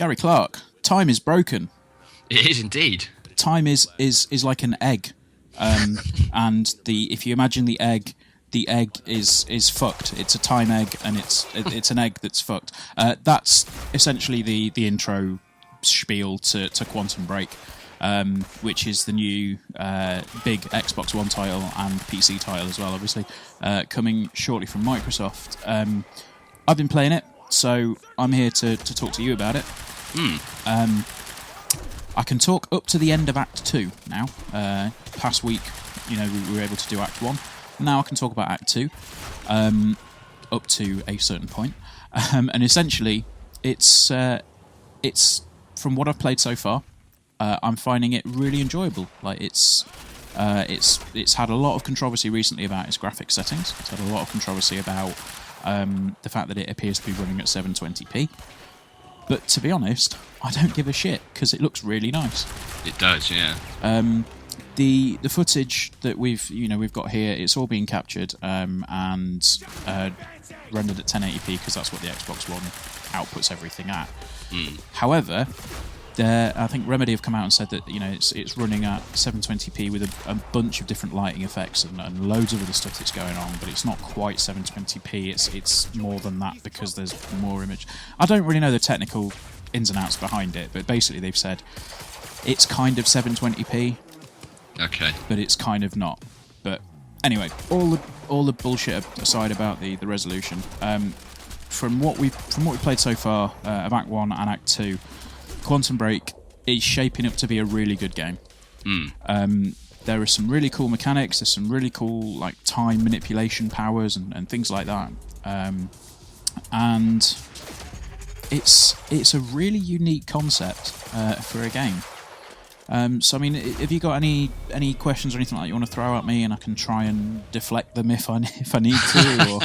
Gary Clark, time is broken. It is indeed. Time is like an egg, and if you imagine the egg is fucked. It's a time egg, and it's an egg that's fucked. That's essentially the intro spiel to Quantum Break, which is the new big Xbox One title and PC title as well, obviously, coming shortly from Microsoft. I've been playing it, so I'm here to talk to you about it. I can talk up to the end of Act 2 now. Past week, we were able to do Act 1. Now I can talk about Act 2, up to a certain point. And essentially, it's from what I've played so far, I'm finding it really enjoyable. Like it's had a lot of controversy recently about its graphics settings. It's had a lot of controversy about the fact that it appears to be running at 720p. But to be honest, I don't give a shit because it looks really nice. It does, yeah. The footage that we've got here, it's all being captured and rendered at 1080p because that's what the Xbox One outputs everything at. However, I think Remedy have come out and said that it's running at 720p with a bunch of different lighting effects and loads of other stuff that's going on, but it's not quite 720p. It's more than that because there's more image. I don't really know the technical ins and outs behind it, but basically they've said it's kind of 720p. Okay. But it's kind of not. But anyway, all the bullshit aside about the resolution, from what we've played so far of Act 1 and Act 2, Quantum Break is shaping up to be a really good game. There are some really cool mechanics, there's some really cool like time manipulation powers and things like that. And it's a really unique concept for a game. So I mean, have you got any questions or anything like that you want to throw at me, and I can try and deflect them if I need to? Or...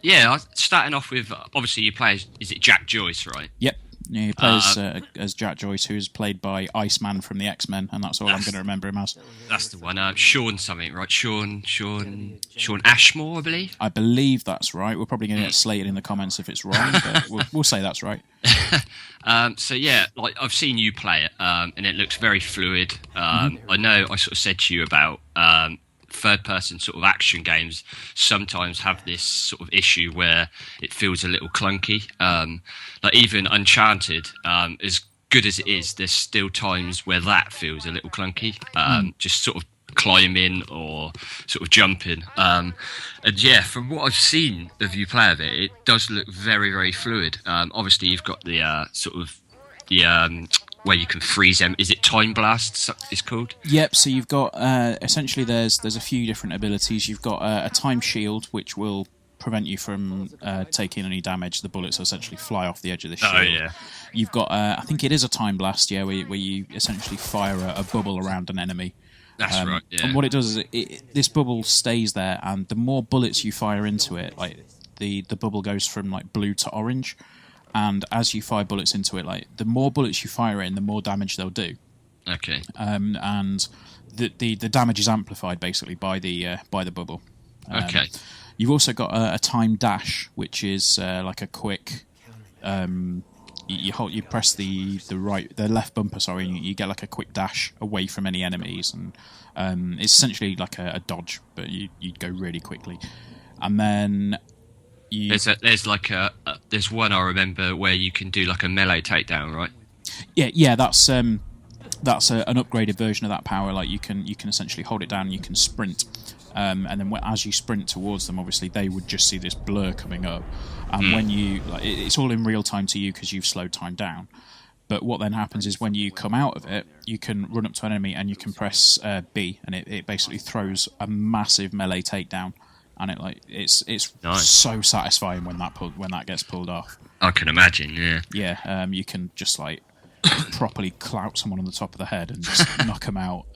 yeah, starting off with obviously you play is it Jack Joyce, right? Yep. Yeah, he plays as Jack Joyce, who's played by Iceman from the X-Men, and that's all I'm going to remember him as. That's the one. Sean something, right? Sean Ashmore, I believe. I believe that's right. We're probably going to get slated in the comments if it's wrong, but we'll say that's right. So yeah, like I've seen you play it, and it looks very fluid. I know I sort of said to you about third-person sort of action games sometimes have this sort of issue where it feels a little clunky. Like even Uncharted, as good as it is, there's still times where that feels a little clunky. Just sort of climbing or sort of jumping. And yeah, from what I've seen of you play of it, it does look very, very fluid. Obviously, you've got the sort of the where you can freeze them. Is it Time Blast? It's called. Yep. So you've got essentially there's a few different abilities. You've got a time shield, which will prevent you from taking any damage. The bullets essentially fly off the edge of the shield. Oh yeah. You've got I think it is a Time Blast, yeah, where you essentially fire a bubble around an enemy. That's right. Yeah. And what it does is this bubble stays there, and the more bullets you fire into it, like the bubble goes from like blue to orange. And as you fire bullets into it, like the more bullets you fire in, the more damage they'll do. Okay. And the damage is amplified basically by the bubble. Okay. You've also got a time dash, which is like a quick. You press the left bumper, sorry, and you get like a quick dash away from any enemies, and it's essentially like a dodge, but you go really quickly, and then. There's one I remember where you can do like a melee takedown, right? Yeah, that's an upgraded version of that power. Like you can essentially hold it down, and you can sprint, and then as you sprint towards them, obviously they would just see this blur coming up, and when you it's all in real time to you because you've slowed time down. But what then happens is when you come out of it, you can run up to an enemy and you can press B, and it basically throws a massive melee takedown. And it's nice. So satisfying when that gets pulled off. I can imagine, yeah. Yeah, you can just like properly clout someone on the top of the head and just knock them out.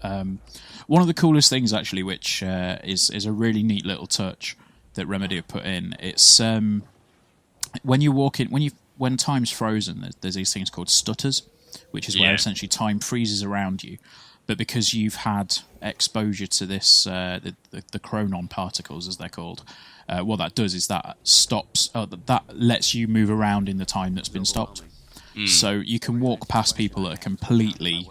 One of the coolest things actually, which is a really neat little touch that Remedy have put in. It's when you walk in when time's frozen. There's these things called stutters, which is where essentially time freezes around you. But because you've had exposure to this, the chronon particles, as they're called, what that does is that stops. That lets you move around in the time that's been stopped. So you can walk past people that are completely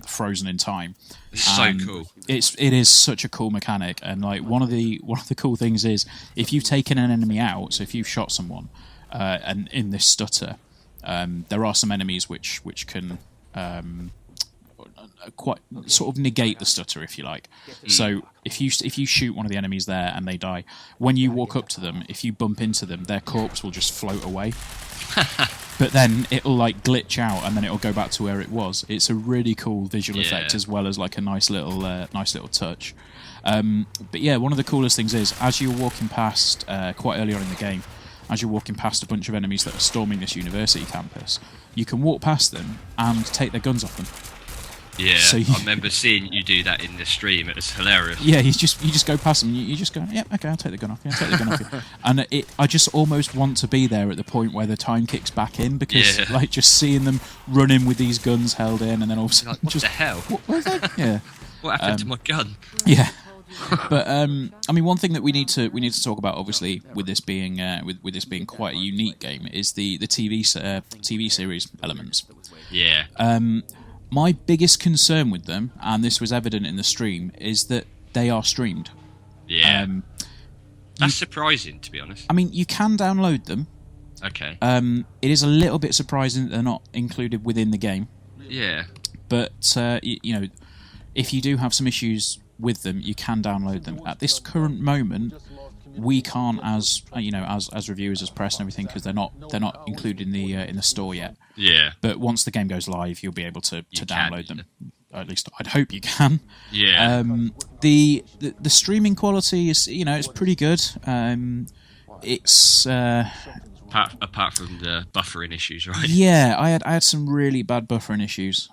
frozen in time. It's so cool. It is such a cool mechanic, and like one of the cool things is if you've taken an enemy out, so if you've shot someone, and in this stutter, there are some enemies which can quite sort of negate the stutter, if you like. So if you shoot one of the enemies there and they die, when you walk up to them, if you bump into them, their corpse will just float away. But then it'll like glitch out, and then it'll go back to where it was. It's a really cool visual effect, as well as like a nice little touch. But yeah, one of the coolest things is as you're walking past quite early on in the game, as you're walking past a bunch of enemies that are storming this university campus, you can walk past them and take their guns off them. Yeah, so I remember seeing you do that in the stream. It was hilarious. Yeah, you just go past them. You just go, yeah, okay, I'll take the gun off. Yeah, I'll take the gun off. And I just almost want to be there at the point where the time kicks back in, because like just seeing them running with these guns held in, and then all of a sudden, what the hell? What's that? Yeah. What happened to my gun? Yeah. But I mean, one thing that we need to talk about, obviously, with this being with this being quite a unique game, is the TV series elements. Yeah. My biggest concern with them, and this was evident in the stream, is that they are streamed. Yeah. That's surprising, to be honest. I mean, you can download them. Okay. It is a little bit surprising that they're not included within the game. Yeah. But you know, if you do have some issues with them, you can download them. At this current moment, we can't, as you know, as reviewers, as press and everything, because they're not included in the store yet. Yeah. But once the game goes live, you'll be able to download them. At least I'd hope you can. Yeah. The streaming quality is, you know, it's pretty good. It's apart from the buffering issues, right? Yeah, I had some really bad buffering issues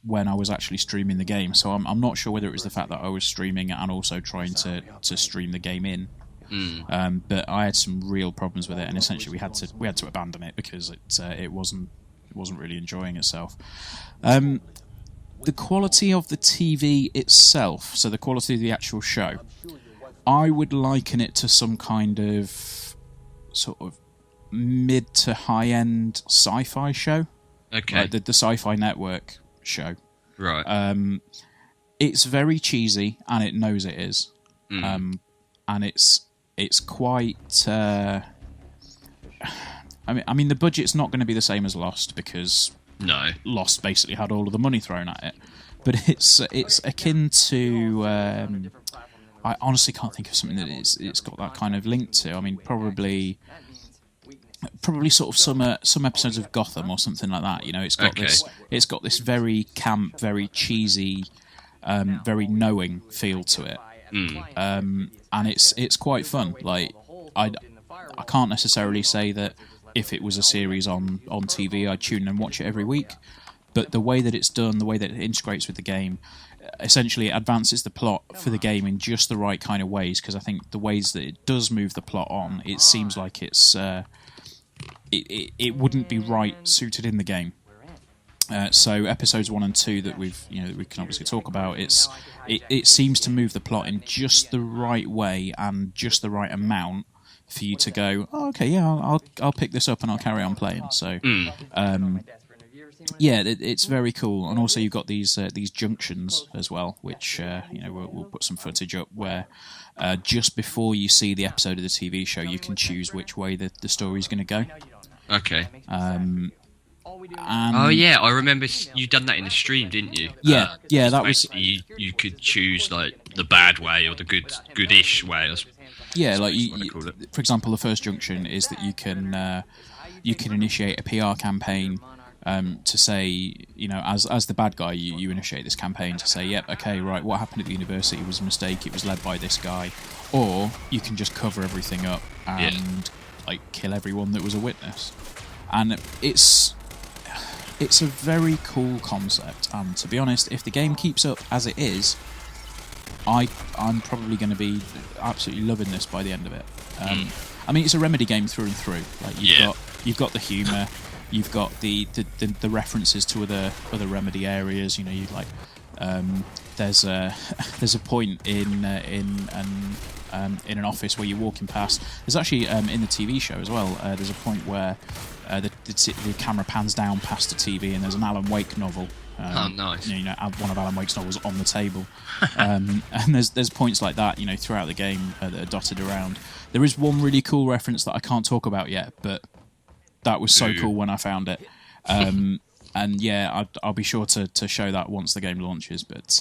when I was actually streaming the game. So I'm not sure whether it was the fact that I was streaming and also trying to stream the game in. But I had some real problems with it, and essentially we had to abandon it because it wasn't really enjoying itself. The quality of the TV itself, so the quality of the actual show, I would liken it to some kind of sort of mid to high end sci-fi show. Okay. Like the Sci-Fi Network show. Right. It's very cheesy, and it knows it is. And it's quite. I mean, the budget's not going to be the same as Lost, because Lost basically had all of the money thrown at it. But it's akin to. I honestly can't think of something that it's got that kind of link to. I mean, probably sort of some episodes of Gotham or something like that. You know, it's got this very camp, very cheesy, very knowing feel to it. And it's quite fun. Like I can't necessarily say that if it was a series on TV, I'd tune in and watch it every week. But the way that it's done, the way that it integrates with the game, essentially it advances the plot for the game in just the right kind of ways. Because I think the ways that it does move the plot on, it seems like it's it wouldn't be right suited in the game. So episodes 1 and 2 that we can obviously talk about, it seems to move the plot in just the right way and just the right amount for you to go, oh, okay, yeah, I'll pick this up and I'll carry on playing. So yeah, it's very cool. And also you've got these junctions as well, which we'll put some footage up where just before you see the episode of the TV show, you can choose which way the story's going to go. Okay. And oh yeah, I remember you done that in the stream, didn't you? Yeah, that was. You could choose like the bad way or the goodish way. Yeah, like for example, the first junction is that you can initiate a PR campaign to say, you know, as the bad guy, you initiate this campaign to say, yep, okay, right, what happened at the university was a mistake. It was led by this guy, or you can just cover everything up and like kill everyone that was a witness. And it's a very cool concept, and to be honest, if the game keeps up as it is, I'm probably going to be absolutely loving this by the end of it. I mean, it's a Remedy game through and through. Like you've got the humour, you've got the references to other Remedy areas. You know, you like there's a point in an office where you're walking past. There's actually in the TV show as well. There's a point where the camera pans down past the TV, and there's an Alan Wake novel. Oh, nice. One of Alan Wake's novels on the table. And there's points like that, throughout the game that are dotted around. There is one really cool reference that I can't talk about yet, but that was so cool when I found it. And yeah, I'll be sure to show that once the game launches. But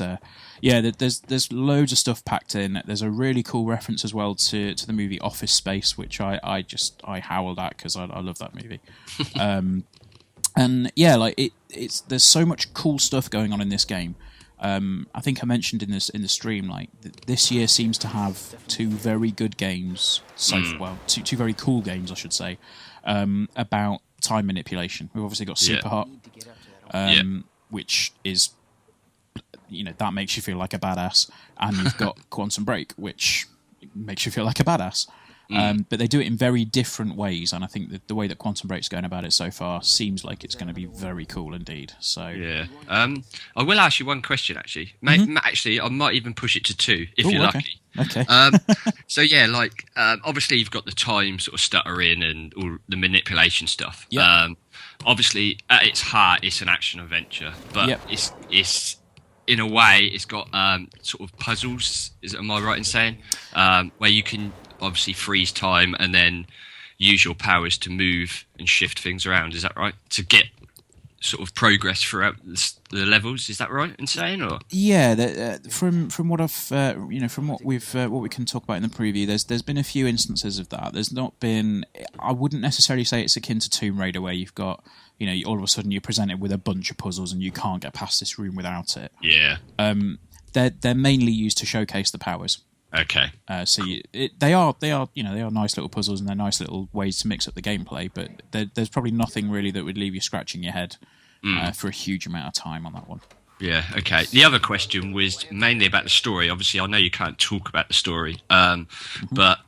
there's loads of stuff packed in. There's a really cool reference as well to the movie Office Space, which I howled at because I love that movie. And yeah, there's so much cool stuff going on in this game. I think I mentioned in the stream, this year seems to have two very good games. Two very cool games, I should say, about time manipulation. We've obviously got Super Hot, which is, that makes you feel like a badass, and you've got Quantum Break, which makes you feel like a badass. But they do it in very different ways, and I think that the way that Quantum Break's going about it so far seems like it's going to be very cool indeed. So yeah, I will ask you one question actually. Actually, I might even push it to two if you're lucky. Okay. So yeah, obviously you've got the time sort of stuttering and all the manipulation stuff. Yep. Obviously, at its heart, it's an action adventure, but it's in a way it's got sort of puzzles. Am I right in saying where you can obviously freeze time and then use your powers to move and shift things around? Is that right? To get sort of progress throughout the levels. Is that right in saying? Or yeah, from what I've from what we can talk about in the preview, there's been a few instances of that. There's not been. I wouldn't necessarily say it's akin to Tomb Raider, where you've got all of a sudden you're presented with a bunch of puzzles and you can't get past this room without it. Yeah. They're mainly used to showcase the powers. Okay. So they are nice little puzzles, and they're nice little ways to mix up the gameplay. But there's probably nothing really that would leave you scratching your head for a huge amount of time on that one. Yeah. Okay. The other question was mainly about the story. Obviously, I know you can't talk about the story, but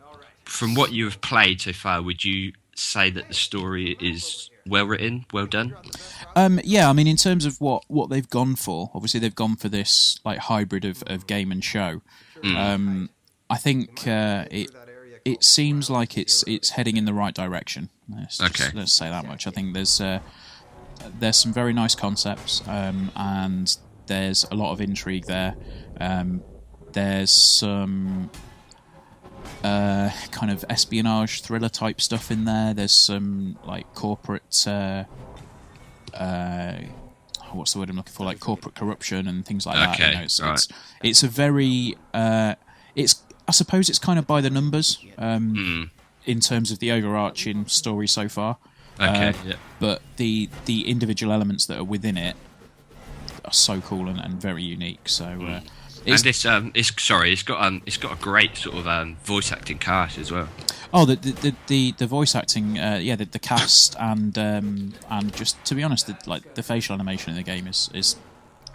from what you have played so far, would you say that the story is well written, well done? Yeah, I mean, in terms of what they've gone for, obviously they've gone for this hybrid of game and show. I think it seems like it's heading in the right direction. Let's say that much. I think there's some very nice concepts, and there's a lot of intrigue there. There's some kind of espionage thriller type stuff in there. There's some corporate what's the word I'm looking for? Corporate corruption and things like that. It's a very I suppose it's kind of by the numbers in terms of the overarching story so far. But the individual elements that are within it are so cool and very unique. So it's got a great sort of voice acting cast as well. Oh, the voice acting, the cast, and just to be honest, the facial animation in the game is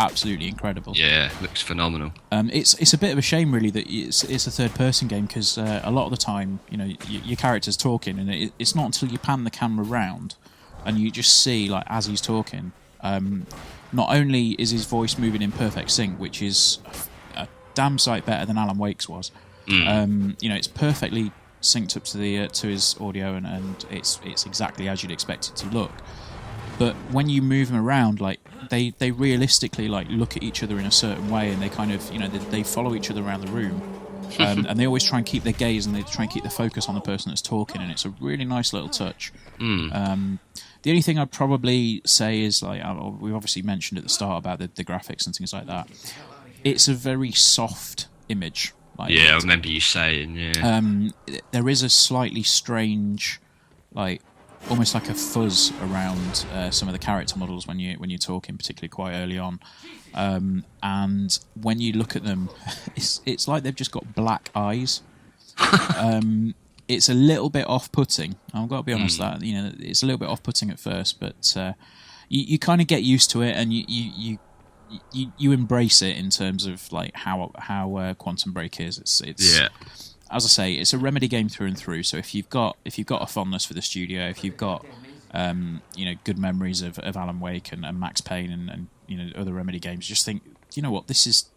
absolutely incredible. Yeah, looks phenomenal. It's a bit of a shame really that it's a third person game, because a lot of the time, your character's talking, and it's not until you pan the camera round and you just see as he's talking, not only is his voice moving in perfect sync, which is a damn sight better than Alan Wake's was. It's perfectly synced up to his audio, and it's exactly as you'd expect it to look. But when you move them around, they realistically look at each other in a certain way, and they kind of they follow each other around the room, and they always try and keep their gaze, and they try and keep the focus on the person that's talking, and it's a really nice little touch. The only thing I'd probably say is we obviously mentioned at the start about the graphics and things like that. It's a very soft image. I remember you saying. There is a slightly strange, almost like a fuzz around some of the character models when you're talking, particularly quite early on. And when you look at them, it's like they've just got black eyes. It's a little bit off-putting. I've got to be honest that it's a little bit off-putting at first, but you kind of get used to it, and you embrace it in terms of how Quantum Break is. It's as I say, it's a Remedy game through and through. So if you've got a fondness for the studio, if you've got good memories of Alan Wake and Max Payne and other Remedy games, just think, what, this is.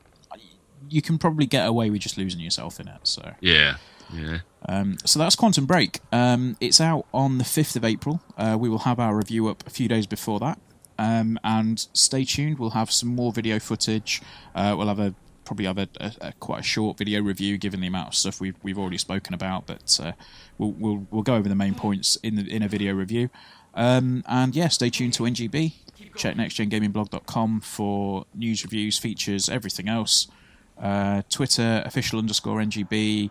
You can probably get away with just losing yourself in it. So yeah. Yeah. So that's Quantum Break. It's out on the 5th of April. We will have our review up a few days before that. And stay tuned. We'll have some more video footage. We'll have probably have a quite a short video review, given the amount of stuff we've already spoken about. But we'll go over the main points in a video review. And yeah, stay tuned to NGB. Check nextgengamingblog.com for news, reviews, features, everything else. Twitter official_NGB.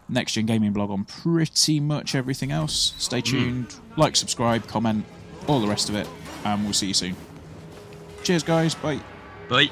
Next Gen Gaming Blog on pretty much everything else. Stay tuned. Like, subscribe, comment, all the rest of it. And we'll see you soon. Cheers, guys. Bye. Bye.